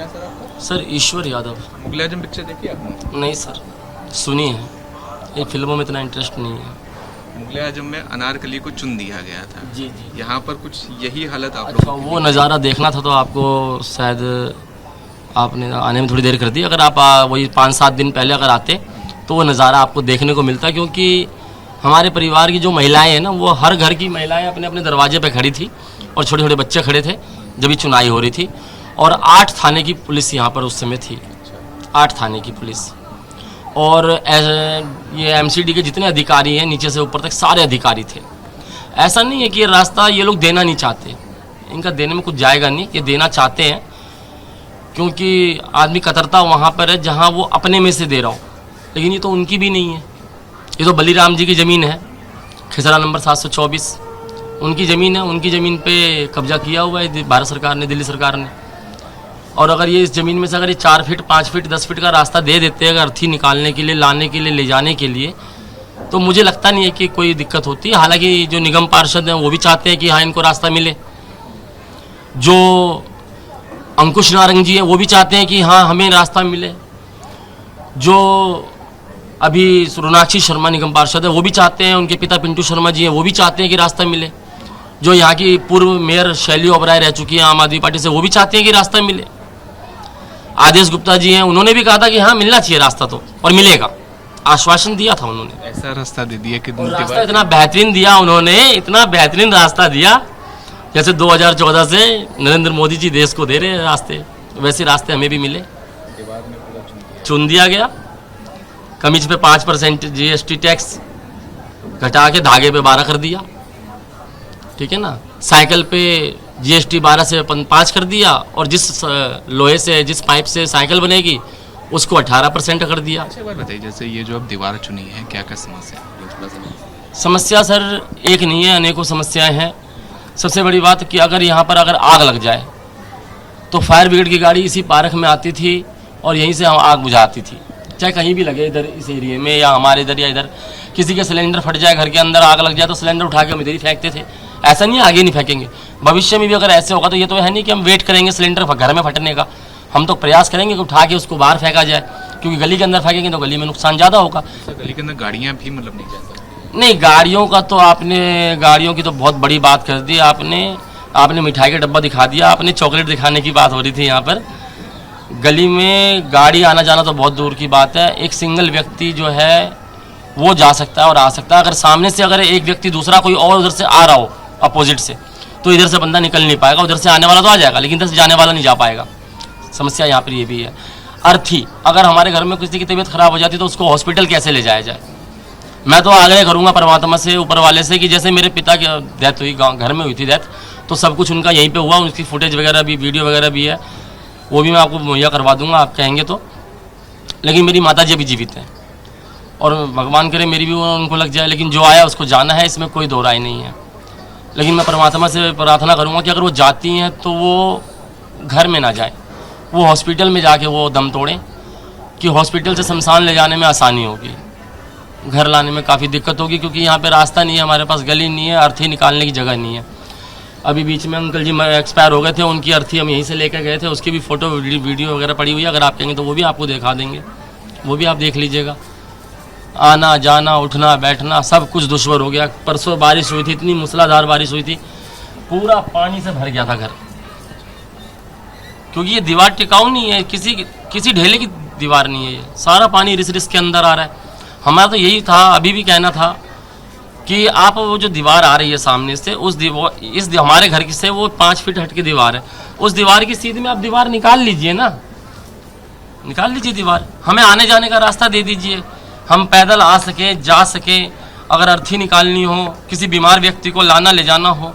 क्या सर आपका? सर ईश्वर यादव। मुगल आजम पिक्चर देखी आपने? नहीं सर, सुनी है, ये फिल्मों में इतना इंटरेस्ट नहीं है। मुगल आजम में अनारकली को चुन दिया गया था। जी जी। यहाँ पर कुछ यही हालत आप अच्छा, लोगों की वो नज़ारा देखना था तो आपको शायद आपने आने में थोड़ी देर कर दी। अगर आप वही 5-7 दिन पहले अगर आते तो वो नज़ारा आपको देखने को मिलता, क्योंकि हमारे परिवार की जो महिलाएं हैं ना, वो हर घर की महिलाएं अपने अपने दरवाजे पे खड़ी थी और छोटे छोटे बच्चे खड़े थे जब ये चुनाई हो रही थी। और 8 थाने की पुलिस यहाँ पर उस समय थी, 8 थाने की पुलिस। और ये एमसीडी के जितने अधिकारी हैं नीचे से ऊपर तक सारे अधिकारी थे। ऐसा नहीं है कि ये रास्ता ये लोग देना नहीं चाहते, इनका देने में कुछ जाएगा नहीं, ये देना चाहते हैं, क्योंकि आदमी कतरता वहाँ पर है जहाँ वो अपने में से दे रहा हो। लेकिन ये तो उनकी भी नहीं है, ये तो बलीराम जी की ज़मीन है, खिसरा नंबर 724 उनकी ज़मीन है। उनकी ज़मीन पे कब्जा किया हुआ है भारत सरकार ने, दिल्ली सरकार ने। और अगर ये इस ज़मीन में से अगर ये 4 फीट 5 फीट 10 फीट का रास्ता दे देते हैं अगर अर्थी निकालने के लिए, लाने के लिए, ले जाने के लिए, तो मुझे लगता नहीं है कि कोई दिक्कत होती है। हालांकि जो निगम पार्षद हैं वो भी चाहते हैं कि हाँ इनको रास्ता मिले, जो अंकुश नारंग जी हैं वो भी चाहते हैं कि हाँ हमें रास्ता मिले, जो अभी सोनाक्षी शर्मा निगम पार्षद है वो भी चाहते हैं, उनके पिता पिंटू शर्मा जी हैं वो भी चाहते हैं कि रास्ता मिले, जो यहाँ की पूर्व मेयर शैली ओबराय रह चुकी है आम आदमी पार्टी से, वो भी चाहते हैं कि रास्ता मिले। आदेश गुप्ता जी हैं, उन्होंने भी कहा था कि हाँ मिलना चाहिए रास्ता तो, और मिलेगा, आश्वासन दिया था उन्होंने। ऐसा रास्ता दे दिया कि रास्ता इतना बेहतरीन दिया उन्होंने, इतना बेहतरीन रास्ता दिया जैसे 2014 से नरेंद्र मोदी जी देश को दे रहे हैं रास्ते, वैसे रास्ते हमें भी मिले। चुन दिया गया, कमीज पे 5% GST टैक्स घटा के धागे पे 12 कर दिया, ठीक है ना। साइकिल पे GST 12 से 5 कर दिया, और जिस लोहे से, जिस पाइप से साइकिल बनेगी उसको 18% कर दिया। अच्छा, बात बताइए, जैसे ये जो अब दीवार चुनी है, क्या क्या समस्या है? समस्या सर एक नहीं है, अनेकों समस्याएं हैं। सबसे बड़ी बात कि अगर यहाँ पर अगर आग लग जाए तो फायर ब्रिगेड की गाड़ी इसी पार्क में आती थी और यहीं से आग बुझाती थी, चाहे कहीं भी लगे, इधर इस एरिया में या हमारे इधर या इधर। किसी के सिलेंडर फट जाए, घर के अंदर आग लग जाए तो सिलेंडर उठा के हम इधर ही फेंकते थे। ऐसा नहीं है आगे नहीं फेंकेंगे, भविष्य में भी अगर ऐसे होगा तो ये तो है नहीं कि हम वेट करेंगे सिलेंडर घर में फटने का, हम तो प्रयास करेंगे कि उठा के उसको बाहर फेंका जाए, क्योंकि गली के अंदर फेंकेंगे तो गली में नुकसान ज़्यादा होगा। गली के अंदर गाड़ियाँ भी मतलब नहीं जा सकती? नहीं, गाड़ियों का तो आपने, गाड़ियों की तो बहुत बड़ी बात कर दी आपने मिठाई का डब्बा दिखा दिया, आपने चॉकलेट दिखाने की बात हो रही थी। यहाँ पर गली में गाड़ी आना जाना तो बहुत दूर की बात है, एक सिंगल व्यक्ति जो है वो जा सकता है और आ सकता है। अगर सामने से अगर एक व्यक्ति दूसरा कोई और उधर से आ रहा हो अपोजिट से, तो इधर से बंदा निकल नहीं पाएगा, उधर से आने वाला तो आ जाएगा लेकिन इधर से जाने वाला नहीं जा पाएगा। समस्या यहाँ पर ये भी है। अर्थी, अगर हमारे घर में किसी की तबीयत खराब हो जाती तो उसको हॉस्पिटल कैसे ले जाया जाए। मैं तो आग्रह करूँगा परमात्मा से, ऊपर वाले से, कि जैसे मेरे पिता की डेथ हुई, गाँव घर में हुई थी डेथ, तो सब कुछ उनका यहीं पे हुआ, उसकी फुटेज वगैरह भी, वीडियो वगैरह भी है, वो भी मैं आपको मुहैया करवा दूंगा आप कहेंगे तो। लेकिन मेरी माता जी अभी जीवित हैं और भगवान करे मेरी भी उनको लग जाए, लेकिन जो आया उसको जाना है, इसमें कोई दो राय नहीं है। लेकिन मैं परमात्मा से प्रार्थना करूँगा कि अगर वो जाती हैं तो वो घर में ना जाए, वो हॉस्पिटल में जाके वो दम तोड़ें, कि हॉस्पिटल से शमशान ले जाने में आसानी होगी, घर लाने में काफ़ी दिक्कत होगी, क्योंकि यहाँ पे रास्ता नहीं है, हमारे पास गली नहीं है, अर्थी निकालने की जगह नहीं है। अभी बीच में अंकल जी एक्सपायर हो गए थे, उनकी अर्थी हम यहीं से लेकर गए थे, उसकी भी फ़ोटो वीडियो वगैरह पड़ी हुई है, अगर आप कहेंगे तो वो भी आपको दिखा देंगे, वो भी आप देख लीजिएगा। आना जाना उठना बैठना सब कुछ दुश्वार हो गया। परसों बारिश हुई थी, इतनी मूसलाधार बारिश हुई थी, पूरा पानी से भर गया था घर, क्योंकि ये दीवार टिकाऊ नहीं है, किसी ढेले की दीवार नहीं है, ये सारा पानी रिस रिस के अंदर आ रहा है। हमारा तो यही था, अभी भी कहना था कि आप वो जो दीवार आ रही है सामने से, उस दीवार हमारे घर की से वो 5 फीट हट के दीवार है, उस दीवार की सीध में आप दीवार निकाल लीजिए ना, निकाल लीजिए दीवार, हमें आने जाने का रास्ता दे दीजिए, हम पैदल आ सके, जा सके। अगर अर्थी निकालनी हो, किसी बीमार व्यक्ति को लाना ले जाना हो,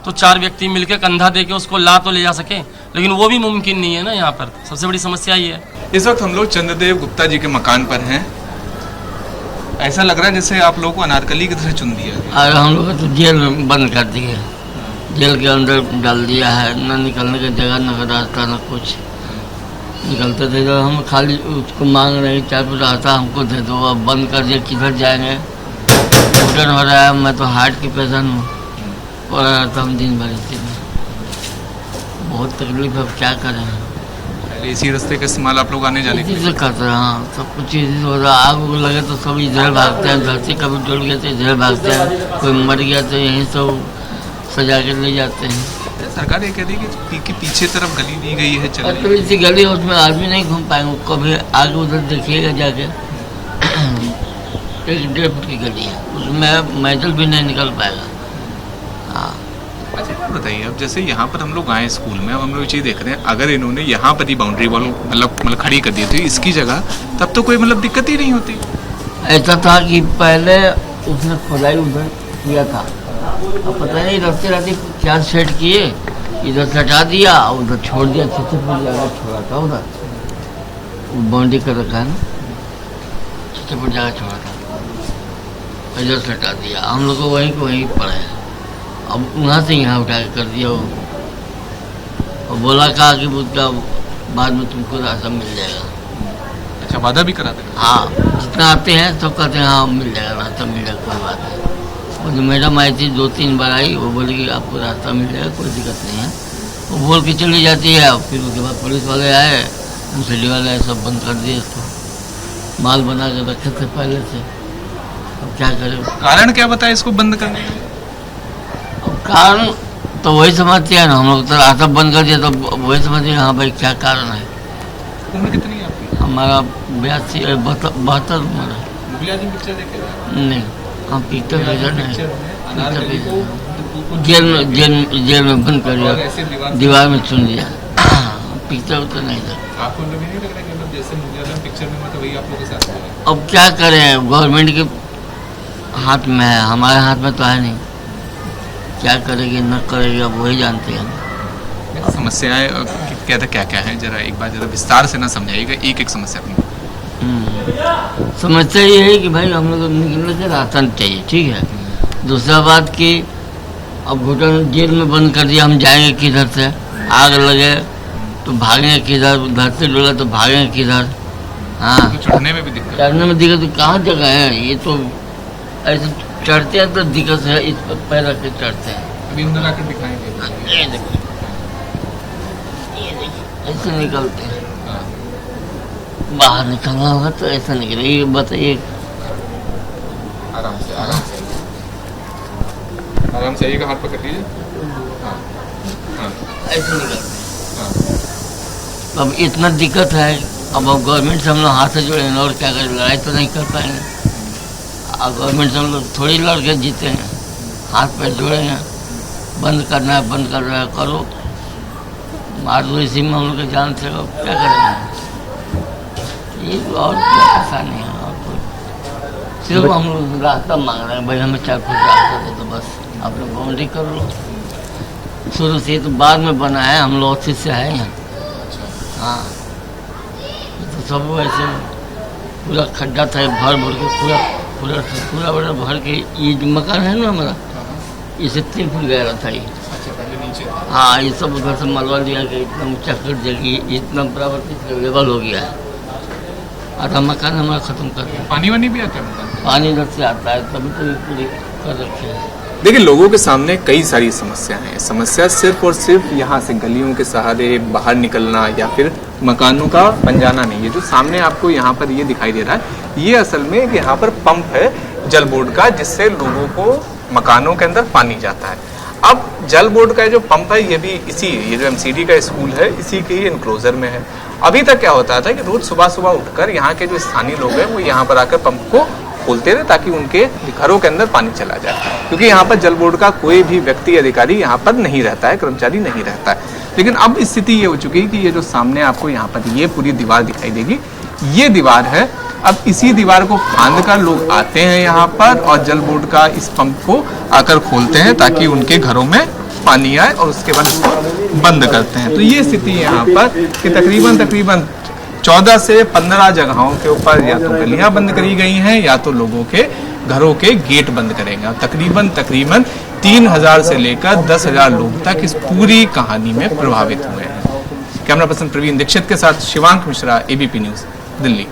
तो 4 व्यक्ति मिलकर कंधा दे के उसको ला तो ले जा सके, लेकिन वो भी मुमकिन नहीं है ना। यहाँ पर सबसे बड़ी समस्या ये है। इस वक्त हम लोग चंद्रदेव गुप्ता जी के मकान पर हैं। ऐसा लग रहा है जैसे आप लोगों को अनारकली की तरह चुन दिया गया। और हम लोग तो जेल में बंद कर दिए, जेल के अंदर डाल दिया है, ना निकलने की जगह, ना रास्ता, ना कुछ। निकलते थे तो हम खाली उसको मांग रहे हैं, 4 रास्ता हमको दे दो, अब बंद कर दिया, किधर जाएंगे। घुटन हो रहा है, मैं तो हार्ट की पेशेंट हूँ, पड़ा रहता हूँ दिन भर इसी में, बहुत तकलीफ है, अब क्या करें। इसी रास्ते का इस्तेमाल आप लोग आने जाने के इसी लिए? से करते हैं। हाँ, सब कुछ इसी से हो रहा है। आग उग लगे तो सब इधर भागते हैं, घर से कभी जुड़ गए तो इधर भागते हैं, कोई मर गया तो यहीं सब सजा के ले जाते हैं। सरकार ये कह रही है कि पीछे तरफ गली दी गई है और चलने थोड़ी सी गली है, उसमें आदमी नहीं घूम पाएंगे। कभी आगे उधर देखिएगा जाके 1-1.5 फुट की गली है, उसमें मैदल भी नहीं निकल पाएगा। हाँ, अच्छा एक बात बताइए, अब जैसे यहाँ पर हम लोग आए स्कूल में, अब हम लोग चीज़ देख रहे हैं, अगर इन्होंने यहाँ पर ही बाउंड्री वॉल मतलब खड़ी कर दी थी इसकी जगह, तब तो कोई मतलब दिक्कत ही नहीं होती। ऐसा था कि पहले उसने खुदाई उधर किया था, अब पता नहीं रास्ते रास्ते क्या सेट किए, इधर से हटा दिया और उधर छोड़ दिया। 6 फुट जगह छोड़ा था उधर, बाउंड्री कर रखा है ना, 6 फुट जगह छोड़ा था, इधर से हटा दिया। हम लोग को वहीं को वहीं पड़े, अब वहाँ से यहाँ उठा के कर दिया वो, और बोला कहा कि उसका बाद में तुमको रास्ता मिल जाएगा। अच्छा, वादा भी करा देगा? हाँ, जितना आते हैं सब कहते हैं हाँ मिल जाएगा, रास्ता मिल जाएगा, कोई बात नहीं। और जो मैडम आई थी 2-3 बार आई, वो बोली कि आपको रास्ता मिल जाएगा, कोई दिक्कत नहीं है, वो बोल के चली जाती है। फिर उसके बाद पुलिस वाले आए, मुसली वाले आए, सब बंद कर दिए इसको, माल बना के रखे थे पहले से। अब क्या करें? कारण क्या बताया इसको बंद करने का? अब कारण तो वही समझते हैं ना, हम लोग तो रास्ता बंद कर दिया तो वही समझते हैं हाँ भाई क्या कारण है। उम्र कितनी है आपकी? हमारा 72 उम्र है। मुगलिया जी पिक्चर देखे? नहीं, हम पिक्चर नहीं, अनारकली को जेल में बंद कर ऐसे दिया, दीवार में चुन दिया। पिक्चर तो नहीं था। आपको लग नहीं लग रहा कि मतलब जैसे मुगलिया पिक्चर में मतलब वही आप लोगों के साथ हो रहा अब क्या करें, गवर्नमेंट के हाथ में है, हमारे हाथ में तो है नहीं। क्या करेगी न करेगी अब वही जानते हैं। है? समस्याएं कहते क्या क्या है, जरा एक बार जरा विस्तार से ना समझाइएगा एक एक समस्या अपनी। समस्या ये है कि भाई हम लोग को निकलने से राशन चाहिए, ठीक है। दूसरा बात कि अब घुटन जेल में बंद कर दिया, हम जाएंगे किधर से? आग लगे तो भागेंगे किधर? उधर से डोला तो भागेंगे किधर? हाँ, तो चढ़ने में भी दिक्कत? चढ़ने में दिक्कत तो कहाँ जगह है? ये तो ऐसे चढ़ते हैं तो दिक्कत है, इस पर पैर रख के चढ़ते हैं। अभी अंदर आकर दिखाएंगे। ये देखिए, ऐसे निकलते हैं। हाँ। बाहर निकलना होगा तो ऐसा निकले। ये बताइए, आराम से आराम से आराम से, एक हाथ पकड़ लीजिए। हाँ हाँ ऐसे निकलते हैं। हाँ। अब इतना दिक्कत है, अब गवर्नमेंट से हम लोग हाथ से जोड़ेंगे और क्या करें? लड़ाई तो नहीं कर पाएंगे। अब गवर्नमेंट से हम लोग थोड़ी लड़ के जीतेंगे, हाथ पैर जोड़ेंगे। बंद करना है, बंद करना है, करो, मार दो, इसी में हम लोग के जान से क्या करेंगे? ये और क्या परेशानी है? और कोई सिर्फ हम लोग रास्ता मांग रहे हैं, भाई हमें 4 फुट रास्ता दे दो, बस आप लोग बाउंड्री कर लो। शुरू से तो बाद में बना है, हम लोग अच्छे से है यहाँ। हाँ, तो सब ऐसे पूरा खड्डा था, भर भर के पूरा बड़ा भर के। ये जो मकान है ना हमारा, इसे 3 फुट गहरा था ये। अच्छा, पहले नीचे था। हाँ, ये सब उधर से मलवा लिया गया, इतना ऊंचा कर दिया कि इतना बराबर लेवल हो गया है। आधा मकान हमारा ख़त्म कर दिया। पानी वानी भी आता है मकान में? पानी इधर से आता है, तभी तो ये पूरी कर रखे हैं। देखिए, लोगों के सामने कई सारी समस्या हैं। समस्या सिर्फ और सिर्फ यहाँ से गलियों के सहारे बाहर निकलना या फिर मकानों का बन जाना नहीं है। जो सामने आपको यहाँ पर ये दिखाई दे रहा है, ये असल में यहाँ पर पंप है जल बोर्ड का, जिससे लोगों को मकानों के अंदर पानी जाता है। अब जल बोर्ड का जो पंप है, ये भी ये जो MCD का स्कूल है, इसी के ही इनक्लोजर में है। अभी तक क्या होता था कि रोज सुबह सुबह उठकर यहाँ के जो स्थानीय लोग हैं वो यहाँ पर आकर पंप को खोलते रहे ताकि उनके घरों के अंदर पानी चला जाए, क्योंकि यहाँ पर जल बोर्ड का कोई भी व्यक्ति अधिकारी यहाँ पर नहीं रहता है, कर्मचारी नहीं रहता है। लेकिन अब स्थिति ये हो चुकी है कि ये जो सामने आपको यहाँ पर ये पूरी दीवार दिखाई देगी, ये दीवार है। अब इसी दीवार को फांद कर लोग आते हैं यहाँ पर और जल बोर्ड का इस पंप को आकर खोलते हैं ताकि उनके घरों में पानी आए और उसके बाद उसको बंद करते हैं। तो ये स्थिति है यहाँ पर कि तकरीबन 14 से 15 जगहों के ऊपर या तो गलियां बंद करी गई हैं या तो लोगों के घरों के गेट बंद करेंगे। तकरीबन 3000 से लेकर 10,000 लोग तक इस पूरी कहानी में प्रभावित हुए हैं। कैमरा पर्सन प्रवीण दीक्षित के साथ शिवांक मिश्रा, ABP न्यूज, दिल्ली।